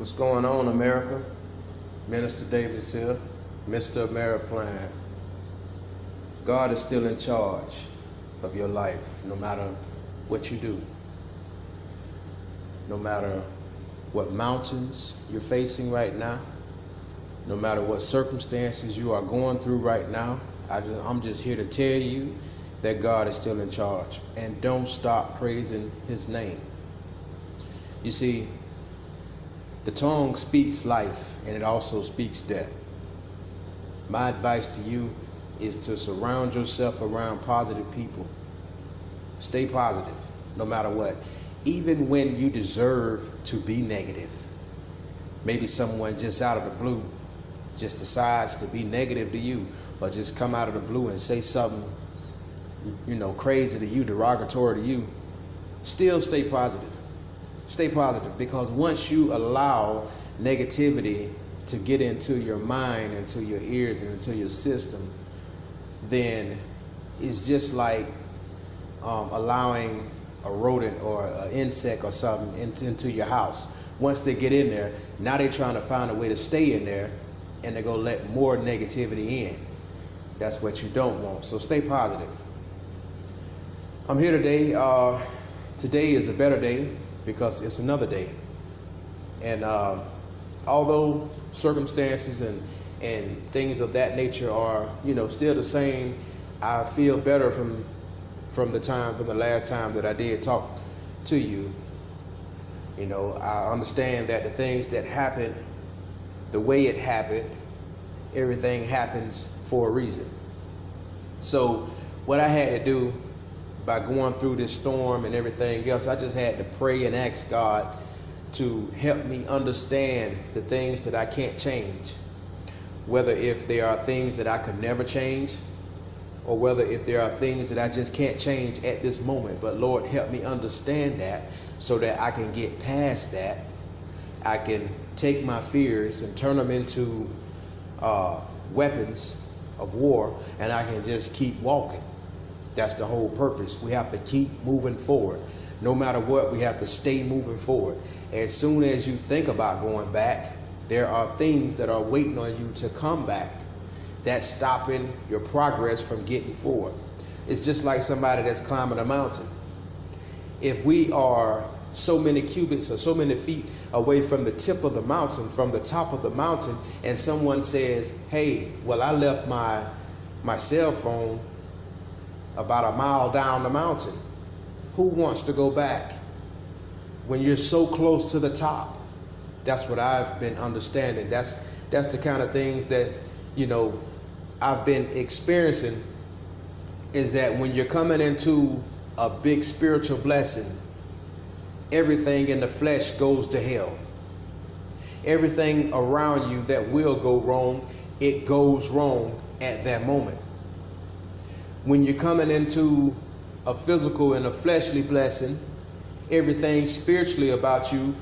What's going on, America? Minister Davis here, Mr. Ameriplan. God is still in charge of your life, no matter what you do. No matter what mountains you're facing right now, no matter what circumstances you are going through right now, I'm just here to tell you that God is still in charge. And don't stop praising his name. You see, the tongue speaks life and it also speaks death. My advice to you is to surround yourself around positive people. Stay positive, no matter what. Even when you deserve to be negative. Maybe someone just out of the blue just decides to be negative to you, or just come out of the blue and say something, crazy to you, derogatory to you. Still stay positive. Stay positive, because once you allow negativity to get into your mind, into your ears, and into your system, then it's just like allowing a rodent or an insect or something into your house. Once they get in there, now they're trying to find a way to stay in there, and they're going to let more negativity in. That's what you don't want. So stay positive. I'm here today. Today is a better day because it's another day. And although circumstances and things of that nature are, still the same, I feel better from the last time that I did talk to you. I understand that the things that happened, the way it happened, everything happens for a reason. So what I had to do by going through this storm and everything else, I just had to pray and ask God to help me understand the things that I can't change. Whether if there are things that I could never change, or whether if there are things that I just can't change at this moment. But Lord, help me understand that so that I can get past that. I can take my fears and turn them into weapons of war, and I can just keep walking. That's the whole purpose. We have to keep moving forward. No matter what, we have to stay moving forward. As soon as you think about going back, there are things that are waiting on you to come back. That's stopping your progress from getting forward. It's just like somebody that's climbing a mountain. If we are so many cubits or so many feet away from the tip of the mountain, from the top of the mountain, and someone says, hey, well, I left my cell phone about a mile down the mountain. Who wants to go back when you're so close to the top? That's what I've been understanding. That's the kind of things that, I've been experiencing, is that when you're coming into a big spiritual blessing, everything in the flesh goes to hell. Everything around you that will go wrong, it goes wrong at that moment. When you're coming into a physical and a fleshly blessing, everything spiritually about you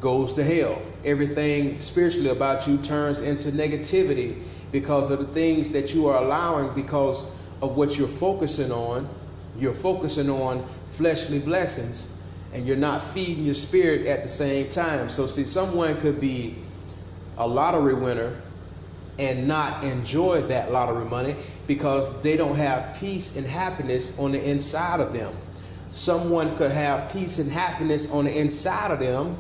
goes to hell. Everything spiritually about you turns into negativity because of the things that you are allowing, because of what you're focusing on. You're focusing on fleshly blessings, and you're not feeding your spirit at the same time. So see, someone could be a lottery winner and not enjoy that lottery money because they don't have peace and happiness on the inside of them. Someone could have peace and happiness on the inside of them,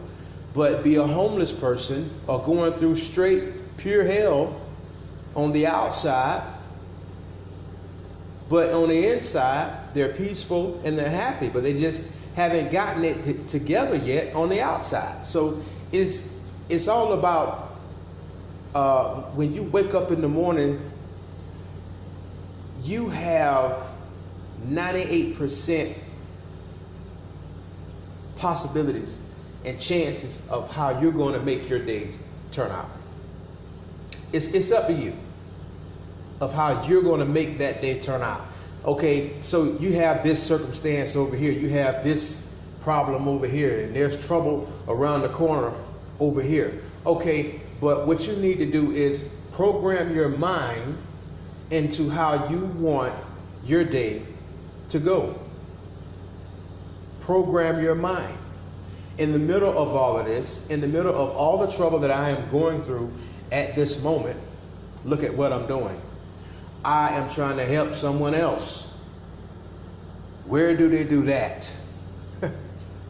but be a homeless person or going through straight pure hell on the outside, but on the inside they're peaceful and they're happy, but they just haven't gotten it together yet on the outside. So it's all about when you wake up in the morning, you have 98% possibilities and chances of how you're going to make your day turn out. It's up to you of how you're going to make that day turn out. Okay, so you have this circumstance over here, you have this problem over here, and there's trouble around the corner over here. Okay, but what you need to do is program your mind into how you want your day to go. Program your mind. in the middle of all of this, in the middle of all the trouble that I am going through at this moment, look at what I'm doing. I am trying to help someone else. Where do they do that?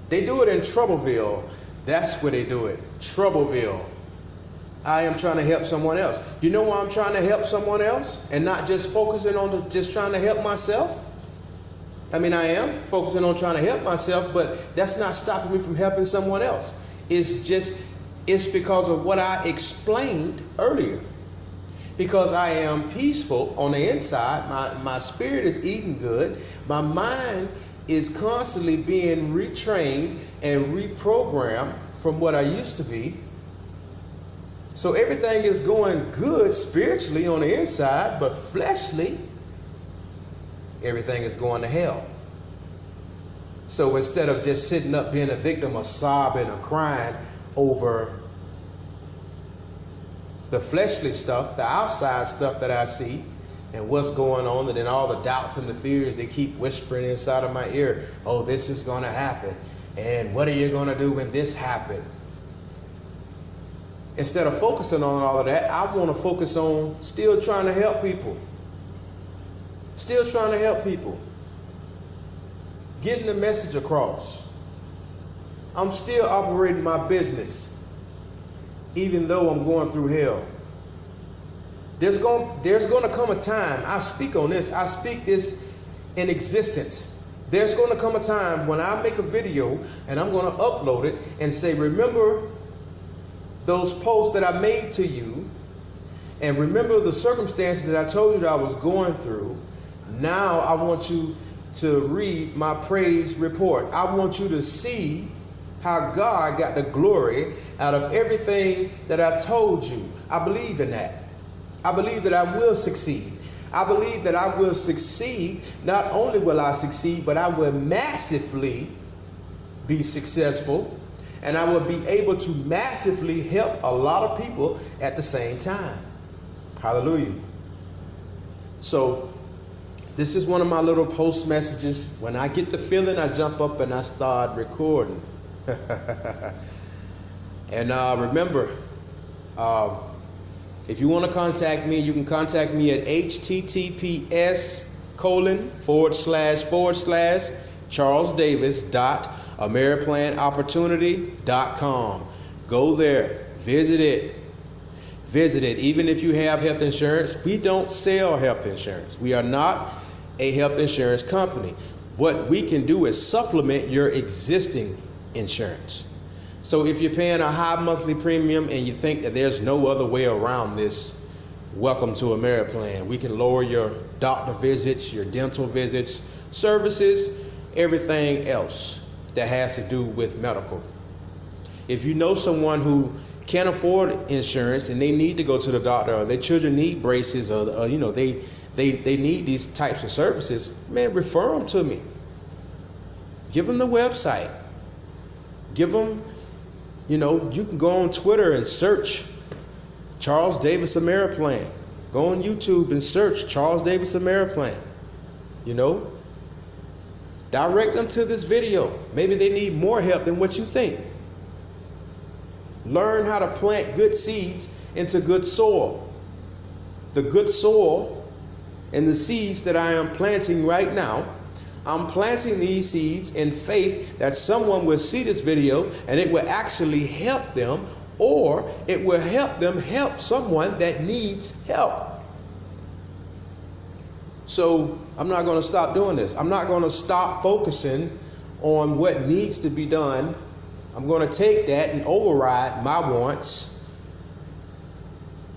They do it in Troubleville. That's where they do it. Troubleville. I am trying to help someone else. You know why I'm trying to help someone else and not just focusing on just trying to help myself? I mean, I am focusing on trying to help myself, but that's not stopping me from helping someone else. It's because of what I explained earlier. Because I am peaceful on the inside, my spirit is eating good, my mind is constantly being retrained and reprogrammed from what I used to be. So everything is going good spiritually on the inside, but fleshly, everything is going to hell. So instead of just sitting up being a victim of sobbing or crying over the fleshly stuff, the outside stuff that I see and what's going on, and then all the doubts and the fears they keep whispering inside of my ear, oh, this is going to happen, and what are you going to do when this happens? Instead of focusing on all of that, I want to focus on still trying to help people. Still trying to help people. Getting the message across. I'm still operating my business, even though I'm going through hell. There's going to come a time, I speak on this, I speak this in existence. There's going to come a time when I make a video and I'm going to upload it and say, remember those posts that I made to you, and remember the circumstances that I told you that I was going through. Now I want you to read my praise report. I want you to see how God got the glory out of everything that I told you. I believe in that. I believe that I will succeed. I believe that I will succeed. Not only will I succeed, but I will massively be successful. And I will be able to massively help a lot of people at the same time. Hallelujah. So this is one of my little post messages. When I get the feeling, I jump up and I start recording. And remember, if you want to contact me, you can contact me at https://charlesdavis.ameriplanopportunity.com. Go there, visit it. Even if you have health insurance, we don't sell health insurance. We are not a health insurance company. What we can do is supplement your existing insurance. So if you're paying a high monthly premium and you think that there's no other way around this, welcome to Ameriplan. We can lower your doctor visits, your dental visits, services, everything else that has to do with medical. If you know someone who can't afford insurance and they need to go to the doctor, or their children need braces, or you know, they need these types of services, man, refer them to me. Give them the website. Give them, you know, you can go on Twitter and search Charles Davis Ameriplan. Go on YouTube and search Charles Davis Ameriplan. You know, direct them to this video. Maybe they need more help than what you think. Learn how to plant good seeds into good soil. The good soil and the seeds that I am planting right now, I'm planting these seeds in faith that someone will see this video and it will actually help them, or it will help them help someone that needs help. So I'm not going to stop doing this. I'm not going to stop focusing on what needs to be done. I'm going to take that and override my wants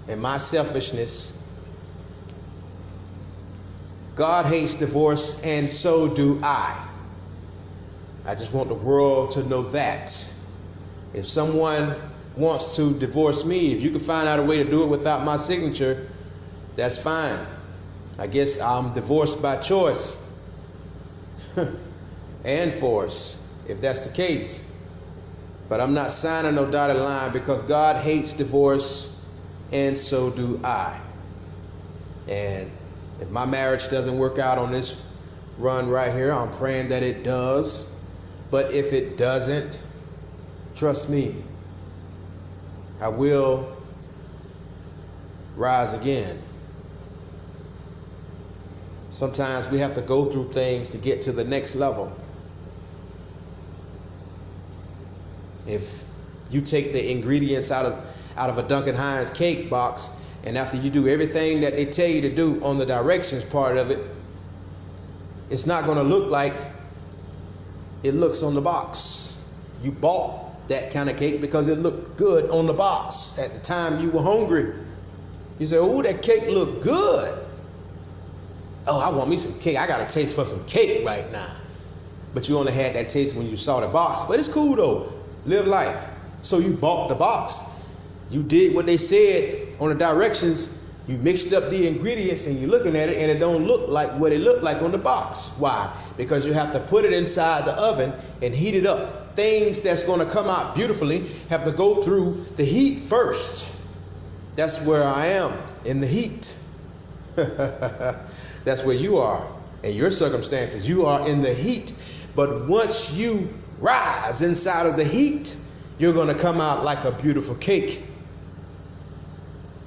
and my selfishness. God hates divorce, and so do I. I just want the world to know that. If someone wants to divorce me, if you can find out a way to do it without my signature, that's fine. I guess I'm divorced by choice and force, if that's the case. But I'm not signing no dotted line, because God hates divorce, and so do I. And if my marriage doesn't work out on this run right here, I'm praying that it does. But if it doesn't, Trust me, I will rise again. Sometimes we have to go through things to get to the next level. If you take the ingredients out of a Duncan Hines cake box, and after you do everything that they tell you to do on the directions part of it, it's not going to look like it looks on the box. You bought that kind of cake because it looked good on the box. At the time you were hungry, you say, oh, that cake looked good. Oh, I want me some cake. I got a taste for some cake right now. But you only had that taste when you saw the box. But it's cool though. Live life. So you bought the box. You did what they said on the directions. You mixed up the ingredients and you're looking at it and it don't look like what it looked like on the box. Why? Because you have to put it inside the oven and heat it up. Things that's going to come out beautifully have to go through the heat first. That's where I am, in the heat. That's where you are in your circumstances. You are in the heat. But once you rise inside of the heat, you're going to come out like a beautiful cake.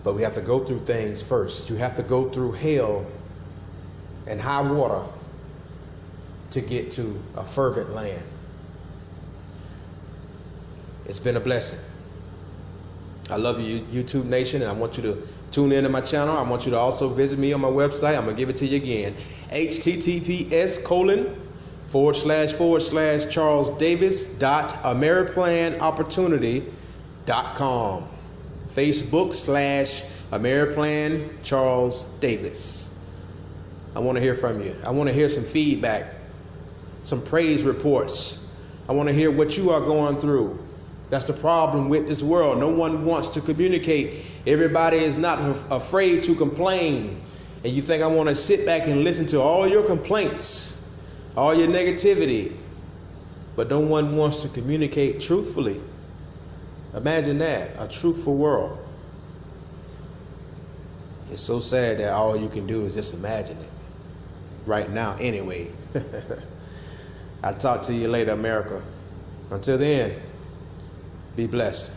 But we have to go through things first. You have to go through hell and high water to get to a fervent land. It's been a blessing. I love you, YouTube Nation, and I want you to tune into my channel. I want you to also visit me on my website. I'm going to give it to you again. https://charlesdavis.ameriplanopportunity.com. Facebook/Ameriplan Charles Davis. I want to hear from you. I want to hear some feedback, some praise reports. I want to hear what you are going through. That's the problem with this world. No one wants to communicate. Everybody is not afraid to complain. And you think I want to sit back and listen to all your complaints, all your negativity. But no one wants to communicate truthfully. Imagine that, a truthful world. It's so sad that all you can do is just imagine it. Right now, anyway. I'll talk to you later, America. Until then, be blessed.